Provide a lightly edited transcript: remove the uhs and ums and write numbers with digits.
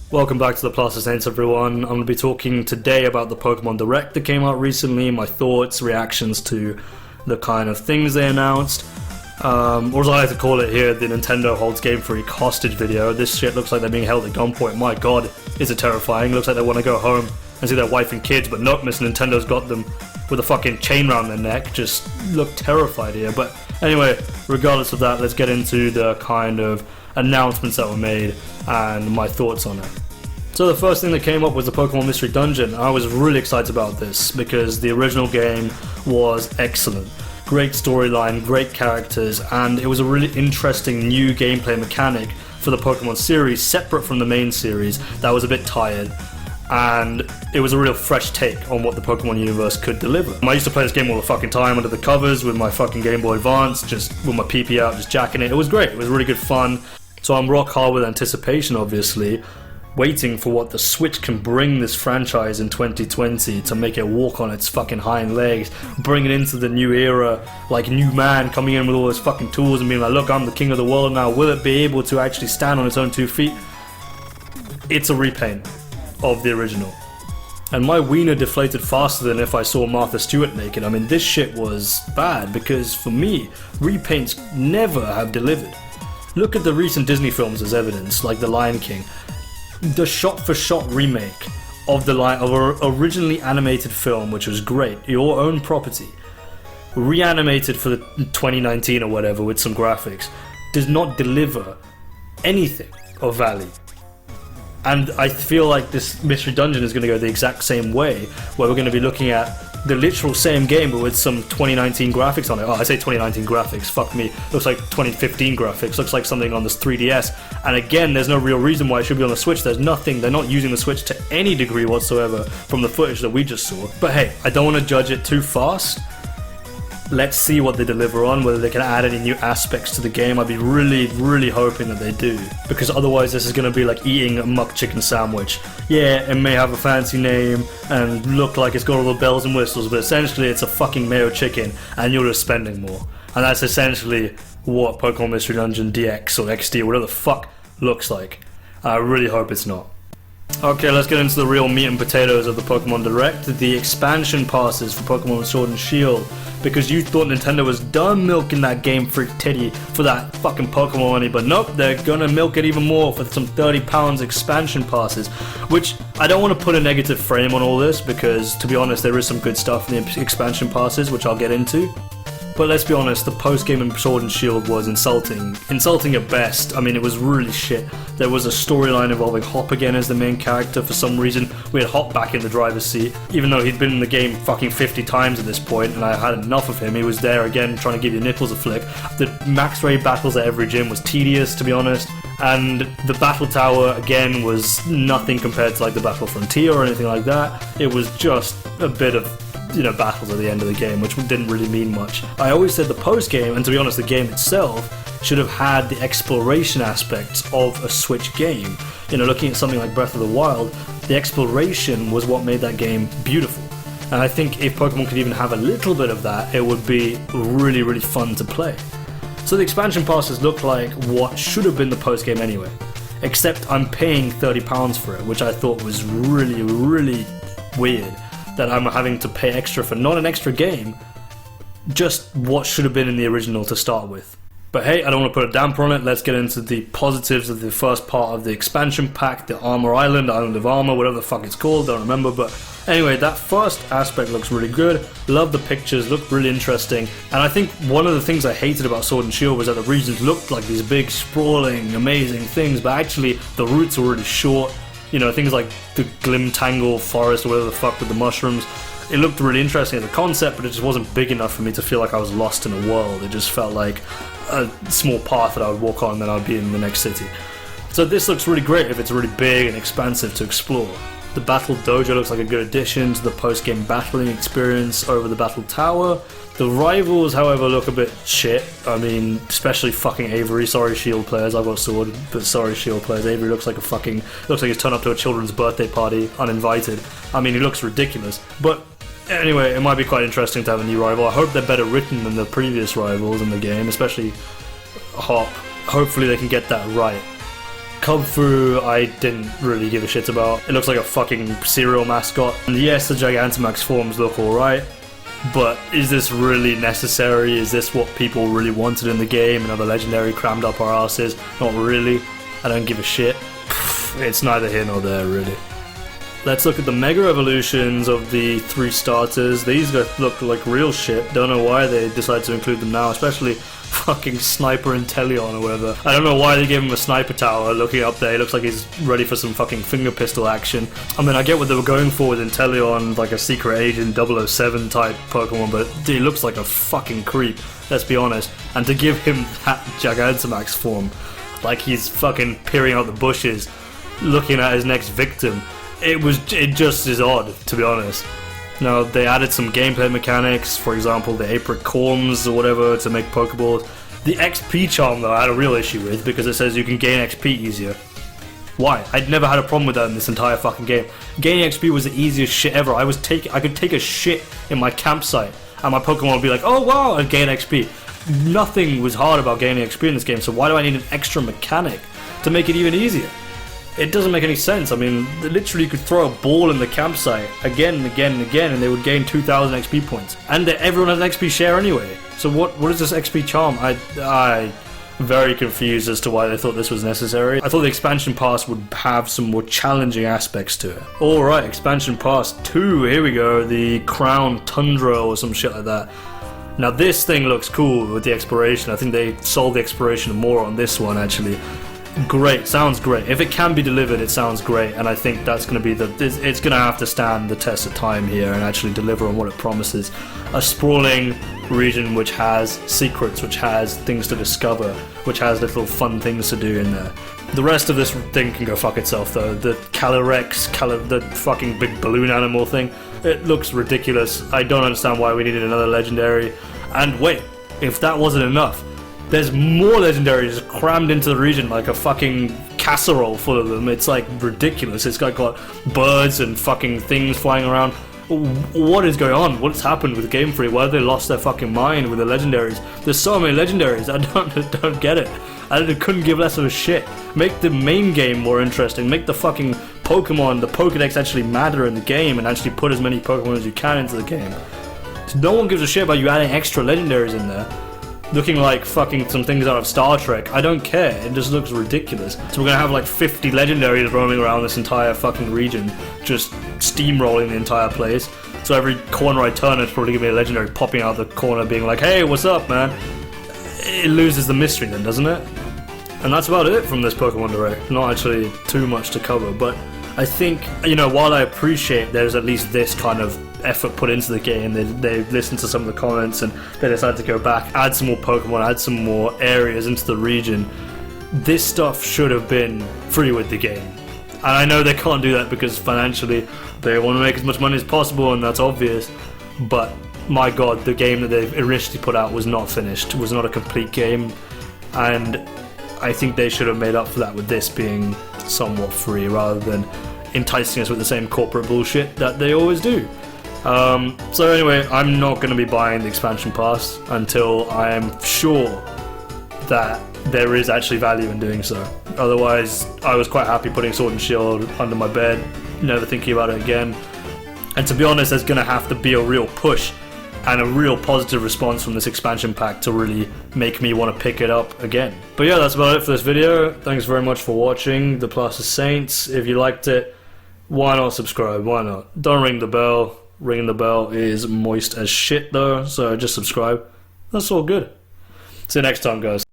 Welcome back to the Plaster Saints, everyone. I'm going to be talking today about the Pokémon Direct that came out recently, my thoughts, reactions to the kind of things they announced, or as I like to call it here, the Nintendo holds Game Freak hostage video. This shit looks like they're being held at gunpoint. My god, is it terrifying. Looks like they want to go home and see their wife and kids, but nope, Mr. Nintendo's got them with a fucking chain around their neck. Just look terrified here. But anyway, regardless of that, let's get into the kind of announcements that were made and my thoughts on it. So the first thing that came up was the Pokémon Mystery Dungeon. I was really excited about this because the original game was excellent. Great storyline, great characters, and it was a really interesting new gameplay mechanic for the Pokémon series, separate from the main series, that was a bit tired. And it was a real fresh take on what the Pokemon universe could deliver. I used to play this game all the fucking time under the covers with my fucking Game Boy Advance, just with my PP out, just jacking it. It was great, it was really good fun. So I'm rock hard with anticipation, obviously, waiting for what the Switch can bring this franchise in 2020 to make it walk on its fucking hind legs, bring it into the new era, like new man coming in with all his fucking tools and being like, look, I'm the king of the world now. Will it be able to actually stand on its own 2 feet? It's a repaint of the original. And my wiener deflated faster than if I saw Martha Stewart naked. I mean, this shit was bad because for me, repaints never have delivered. Look at the recent Disney films as evidence, like The Lion King. The shot-for-shot remake of an originally animated film, which was great, your own property, reanimated for the 2019 or whatever with some graphics, does not deliver anything of value. And I feel like this Mystery Dungeon is going to go the exact same way, where we're going to be looking at the literal same game but with some 2019 graphics on it. Oh, I say 2019 graphics, fuck me. Looks like 2015 graphics, looks like something on this 3DS. And again, there's no real reason why it should be on the Switch. There's nothing, they're not using the Switch to any degree whatsoever from the footage that we just saw. But hey, I don't want to judge it too fast. Let's see what they deliver on, whether they can add any new aspects to the game. I'd be really hoping that they do, because otherwise this is going to be like eating a muck chicken sandwich. Yeah, it may have a fancy name and look like it's got all the bells and whistles, but essentially it's a fucking mayo chicken and you're just spending more. And that's essentially what Pokémon Mystery Dungeon DX or XD or whatever the fuck looks like. I really hope it's not. Okay, let's get into the real meat and potatoes of the Pokémon Direct, the expansion passes for Pokémon Sword and Shield, because you thought Nintendo was done milking that Game Freak titty for that fucking Pokémon money, but nope, they're gonna milk it even more for some £30 expansion passes, which I don't want to put a negative frame on all this, because to be honest, there is some good stuff in the expansion passes, which I'll get into. But let's be honest, the post-game in Sword and Shield was insulting at best. I mean, it was really shit. There was a storyline involving Hop again as the main character for some reason. We had Hop back in the driver's seat, even though he'd been in the game fucking 50 times at this point, and I had enough of him. He was there again trying to give your nipples a flick. The max raid battles at every gym was tedious, to be honest, and the battle tower again was nothing compared to like the Battle Frontier or anything like that. It was just a bit of battles at the end of the game, which didn't really mean much. I always said the post-game, and to be honest, the game itself should have had the exploration aspects of a Switch game. Looking at something like Breath of the Wild, the exploration was what made that game beautiful. And I think if Pokemon could even have a little bit of that, it would be really fun to play. So the expansion passes look like what should have been the post-game anyway, except I'm paying £30 for it, which I thought was really weird. That I'm having to pay extra for not an extra game, just what should have been in the original to start with. But hey, I don't want to put a damper on it. Let's get into the positives of the first part of the expansion pack, the Armor Island, Island of Armor, whatever the fuck it's called, don't remember. But anyway, that first aspect looks really good. Love the pictures, looked really interesting. And I think one of the things I hated about Sword and Shield was that the regions looked like these big, sprawling, amazing things, but actually the routes were really short. Things like the Glimtangle forest or whatever the fuck with the mushrooms. It looked really interesting as a concept, but it just wasn't big enough for me to feel like I was lost in a world. It just felt like a small path that I would walk on and then I'd be in the next city. So this looks really great if it's really big and expansive to explore. The Battle Dojo looks like a good addition to the post-game battling experience over the Battle Tower. The rivals, however, look a bit shit. I mean, especially fucking Avery. Sorry, Shield players. I've got Sword, but sorry, Shield players. Avery looks like he's turned up to a children's birthday party uninvited. I mean, he looks ridiculous. But anyway, it might be quite interesting to have a new rival. I hope they're better written than the previous rivals in the game, especially Hop. Hopefully they can get that right. Cubfu, I didn't really give a shit about. It looks like a fucking cereal mascot. And yes, the Gigantamax forms look alright, but is this really necessary? Is this what people really wanted in the game? Another legendary crammed up our asses? Not really. I don't give a shit. It's neither here nor there, really. Let's look at the Mega Evolutions of the 3 starters. These guys look like real shit. Don't know why they decided to include them now, especially fucking Sniper Inteleon or whatever. I don't know why they gave him a sniper tower. Looking up there, he looks like he's ready for some fucking finger pistol action. I mean, I get what they were going for with Inteleon, like a secret agent 007 type Pokemon, but he looks like a fucking creep, let's be honest. And to give him that Gigantamax form, like he's fucking peering out the bushes, looking at his next victim, it just is odd, to be honest. Now, they added some gameplay mechanics, for example, the Apric Corms or whatever to make Pokeballs. The XP charm, though, I had a real issue with because it says you can gain XP easier. Why? I'd never had a problem with that in this entire fucking game. Gaining XP was the easiest shit ever. I could take a shit in my campsite and my Pokemon would be like, oh wow, and gain XP. Nothing was hard about gaining XP in this game, so why do I need an extra mechanic to make it even easier? It doesn't make any sense. I mean, literally you could throw a ball in the campsite again and again and again and they would gain 2,000 XP points. And everyone has an XP share anyway. So what is this XP charm? I'm very confused as to why they thought this was necessary. I thought the expansion pass would have some more challenging aspects to it. Alright, expansion pass 2, here we go. The Crown Tundra or some shit like that. Now this thing looks cool with the exploration. I think they sold the exploration more on this one actually. Great, sounds great. If it can be delivered, it sounds great, and I think that's going to be it's going to have to stand the test of time here and actually deliver on what it promises. A sprawling region which has secrets, which has things to discover, which has little fun things to do in there. The rest of this thing can go fuck itself though. The Calyrex, the fucking big balloon animal thing, it looks ridiculous. I don't understand why we needed another legendary. And wait, if that wasn't enough, there's more legendaries crammed into the region like a fucking casserole full of them. It's like ridiculous. It's got birds and fucking things flying around. What is going on? What's happened with Game Freak? Why have they lost their fucking mind with the legendaries? There's so many legendaries. I don't get it. I couldn't give less of a shit. Make the main game more interesting. Make the fucking Pokemon, the Pokedex actually matter in the game and actually put as many Pokemon as you can into the game. So no one gives a shit about you adding extra legendaries in there. Looking like fucking some things out of Star Trek. I don't care, it just looks ridiculous. So we're gonna have like 50 legendaries roaming around this entire fucking region, just steamrolling the entire place. So every corner I turn, it's probably gonna be a legendary popping out the corner being like, hey, what's up, man? It loses the mystery then, doesn't it? And that's about it from this Pokémon Direct. Not actually too much to cover, but I think, you know, while I appreciate there's at least this kind of effort put into the game, they listened to some of the comments and they decided to go back, add some more Pokemon, add some more areas into the region. This stuff should have been free with the game. And I know they can't do that because financially they want to make as much money as possible, and that's obvious, but my god, the game that they initially put out was not finished, was not a complete game, and I think they should have made up for that with this being somewhat free rather than enticing us with the same corporate bullshit that they always do. So anyway, I'm not going to be buying the expansion pass until I am sure that there is actually value in doing so. Otherwise, I was quite happy putting Sword and Shield under my bed, never thinking about it again. And to be honest, there's going to have to be a real push and a real positive response from this expansion pack to really make me want to pick it up again. But yeah, that's about it for this video. Thanks very much for watching the Plaster Saints. If you liked it, why not subscribe? Why not? Don't ring the bell. Ringing the bell is moist as shit though, so just subscribe. That's all good. See you next time, guys.